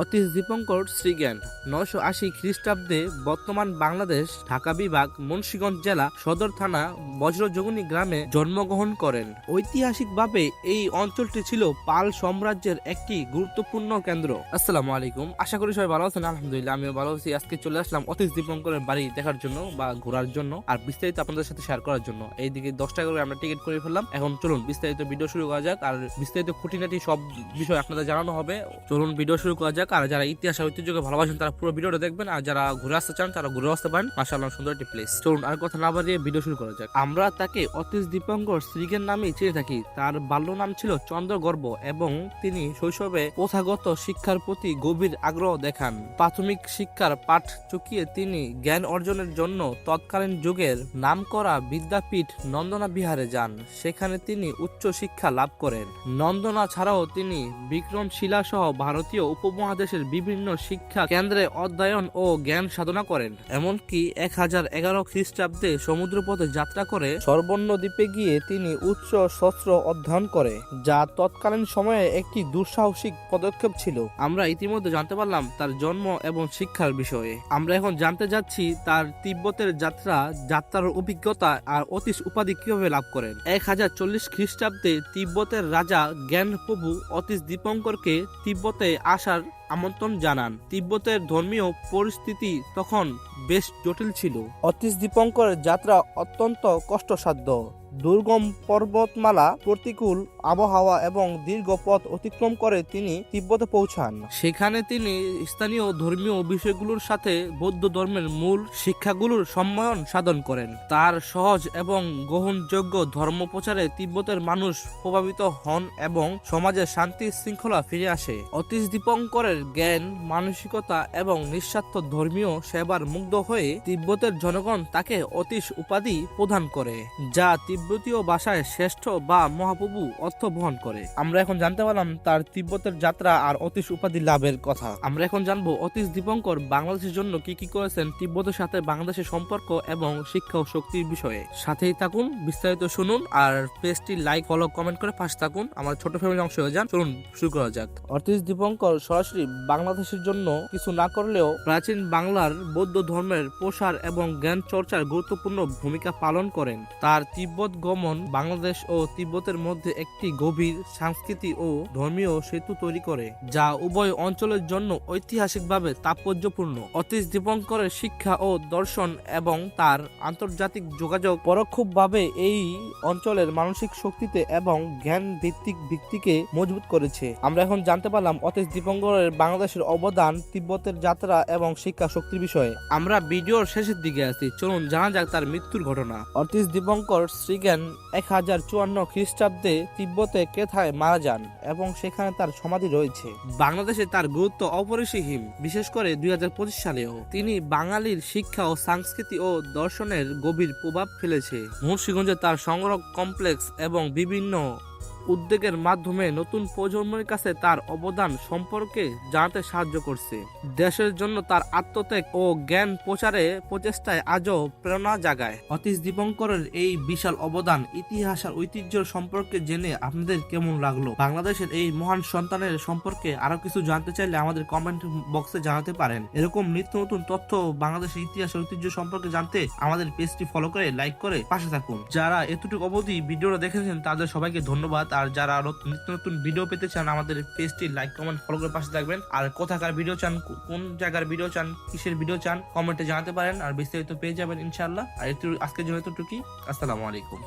অতীশ দীপঙ্কর শ্রীজ্ঞান 980 খ্রিস্টাব্দে বর্তমান বাংলাদেশ ঢাকা বিভাগ মুন্সিগঞ্জ জেলা সদর থানা বজ্রযোগিনী গ্রামে জন্মগ্রহণ করেন। ঐতিহাসিকভাবে এই অঞ্চলটি ছিল পাল সাম্রাজ্যের একটি গুরুত্বপূর্ণ কেন্দ্র। আসসালামু আলাইকুম, আশা করি সবাই ভালো আছেন। আলহামদুলিল্লাহ আমিও ভালো আছি। আজকে চলে আসলাম অতীশ দীপঙ্করের বাড়ি দেখার জন্য বা ঘোরার জন্য আর বিস্তারিত আপনাদের সাথে শেয়ার করার জন্য। এইদিকে 10 টাকা করে আমরা টিকিট করে ফেললাম। এখন চলুন বিস্তারিত ভিডিও শুরু করা যাক আর বিস্তারিত খুঁটিনাটি সব বিষয় আপনাদের জানানো হবে। চলুন ভিডিও শুরু করা যাক। আর যারা ইতিহাস আর ঐতিহ্যকে ভালোবাসেন তারা পুরো ভিডিওটা দেখবেন, আর যারা ঘুরে আসতে চান তারা ঘুরে আসতে পারেন। মাশাআল্লাহ সুন্দর একটি প্লেস। চলুন আর কথা না বাড়িয়ে ভিডিও শুরু করা যাক। আমরা তাকে অতীশ দীপঙ্কর শ্রীজ্ঞান নামে চিনে থাকি। তার বাল্য নাম ছিল চন্দ্রগর্ভ এবং তিনি শৈশবে প্রথাগত শিক্ষার প্রতি গভীর আগ্রহ দেখান। প্রাথমিক শিক্ষার পাঠ চুকিয়ে তিনি জ্ঞান অর্জনের জন্য তৎকালীন যুগের নামকরা বিদ্যাপীঠ নন্দনা বিহারে যান। সেখানে তিনি উচ্চ শিক্ষা লাভ করেন। নন্দনা ছাড়াও তিনি বিক্রমশিলা সহ ভারতীয় উপমহাদেশের বিভিন্ন শিক্ষা কেন্দ্রে অধ্যয়ন ও জ্ঞান সাধনা করেন। এমনকি 1011 খ্রিস্টাব্দে সমুদ্রপথে যাত্রা করে সর্বর্ণ দ্বীপে গিয়ে তিনি উচ্চ শস্ত্র অধ্যয়ন করে, যা তৎকালীন সময়ে একটি দুঃসাহসিক পদক্ষেপ ছিল। আমরা ইতিমধ্যে জানতে পারলাম তার জন্ম এবং শিক্ষার বিষয়ে। আমরা এখন জানতে যাচ্ছি তার তিব্বতের যাত্রার অভিজ্ঞতা আর অতীশ উপাধি কিভাবে লাভ করেন। 1040 খ্রিস্টাব্দে তিব্বতের রাজা জ্ঞানপ্রভু অতীশ দীপঙ্করকে তিব্বতে আসার আমন্ত্রণ জানান। তিব্বতের ধর্মীয় পরিস্থিতি তখন বেশ জটিল ছিল। অতীশ দীপঙ্করের যাত্রা অত্যন্ত কষ্টসাধ্য। দুর্গম পর্বতমালা, প্রতিকূল আবহাওয়া এবং দীর্ঘ পথ অতিক্রম করে তিনি তিব্বতে পৌঁছান। সেখানে তিনি স্থানীয় ধর্মীয় বিষয়গুলোর সাথে বৌদ্ধ ধর্মের মূল শিক্ষাগুলোর সম্মিলন সাধন করেন। তার সহজ এবং গ্রহণযোগ্য ধর্ম প্রচারে তিব্বতের মানুষ প্রভাবিত হন এবং সমাজে শান্তি শৃঙ্খলা ফিরে আসে। অতীশ দীপঙ্করের জ্ঞান, মানসিকতা এবং নিঃস্বার্থ ধর্মীয় সেবার মুগ্ধ হয়ে তিব্বতের জনগণ তাকে অতীশ উপাধি প্রদান করে, যা তিব্বতীয় ভাষায় শ্রেষ্ঠ বা মহাপ্রভু অর্থ বহন করে। আমরা এখন জানতে পারলাম তার তিব্বতের যাত্রা আর অতীশ উপাধি লাভের কথা। আমরা এখন জানবো অতীশ দীপঙ্কর বাংলাদেশের জন্য কি কি করেছেন তিব্বতের সাথে বাংলাদেশের সম্পর্ক এবং শিক্ষা ও শক্তির বিষয়ে। সাথেই থাকুন, বিস্তারিত শুনুন আর পেজটি লাইক, ফলো, কমেন্ট করে পাশে থাকুন। আমার ছোট ফ্যামিলির অংশ হয়ে যান। চলুন শুরু করা যাক। অতীশ দীপঙ্কর সরাসরি বাংলাদেশের জন্য কিছু না করলেও প্রাচীন বাংলার বৌদ্ধ ধর্মের প্রসার এবং জ্ঞান চর্চার গুরুত্বপূর্ণ ভূমিকা পালন করেন। তার তিব্বত গমন বাংলাদেশ ও তিব্বতের মধ্যে একটি গভীর সাংস্কৃতিক ও ধর্মীয় সেতু তৈরি করে, যা উভয় অঞ্চলের জন্য ঐতিহাসিকভাবে তাৎপর্যপূর্ণ। অতীশ দীপঙ্করের শিক্ষা ও দর্শন এবং তার আন্তর্জাতিক যোগাযোগ পরোক্ষভাবে এই অঞ্চলের মানসিক শক্তিতে এবং জ্ঞান ভিত্তিকে মজবুত করেছে। আমরা এখন জানতে পারলাম অতীশ দীপঙ্করের বাংলাদেশের অবদান, তিব্বতের যাত্রা এবং শিক্ষা শক্তির বিষয়ে। আমরা ভিডিওর শেষের দিকে আছি। চলুন জানা যাক তার মৃত্যুর ঘটনা। অতীশ দীপঙ্কর শ্রীজ্ঞান 1054 খ্রিস্টাব্দে তিব্বতে কেথায় মারা যান এবং সেখানে তার সমাধি রয়েছে। বাংলাদেশে তার গুরুত্ব অপরিসীম, বিশেষ করে 2025 সালেও তিনি বাঙালির শিক্ষা ও সংস্কৃতি ও দর্শনের গভীর প্রভাব ফেলেছে। মুন্সিগঞ্জে তার সংগ্রহ কমপ্লেক্স এবং বিভিন্ন উদ্যোগের মাধ্যমে নতুন প্রজন্মের কাছে তার অবদান সম্পর্কে জানাতে সাহায্য করছে। দেশের জন্য তার আত্মত্যাগ ও জ্ঞান প্রচেষ্টায় আজও প্রেরণা জাগায়। অতীশ দীপঙ্করের এই বিশাল অবদান, ইতিহাস আর ঐতিহ্য সম্পর্কে জেনে আপনাদের কেমন লাগলো? বাংলাদেশের এই মহান সন্তানের সম্পর্কে আরো কিছু জানতে চাইলে আমাদের কমেন্ট বক্সে জানাতে পারেন। এরকম নিত্য নতুন তথ্য বাংলাদেশের ইতিহাস ও ঐতিহ্য সম্পর্কে জানতে আমাদের পেজটি ফলো করে লাইক করে পাশে থাকুন। যারা এতটুকু অবধি ভিডিওটা দেখেছেন তাদের সবাইকে ধন্যবাদ। আর যারা নিত্য নতুন ভিডিও পেতে চান আমাদের পেজটি লাইক, কমেন্ট, ফলো করে পাশে থাকবেন। আর কোথাকার ভিডিও চান, কোন জায়গার ভিডিও চান, কিসের ভিডিও চান কমেন্টে জানাতে পারেন আর বিস্তারিত পেয়ে যাবেন ইনশাআল্লাহ। আর আজকের জন্য এতটুকুই। আসসালামু আলাইকুম।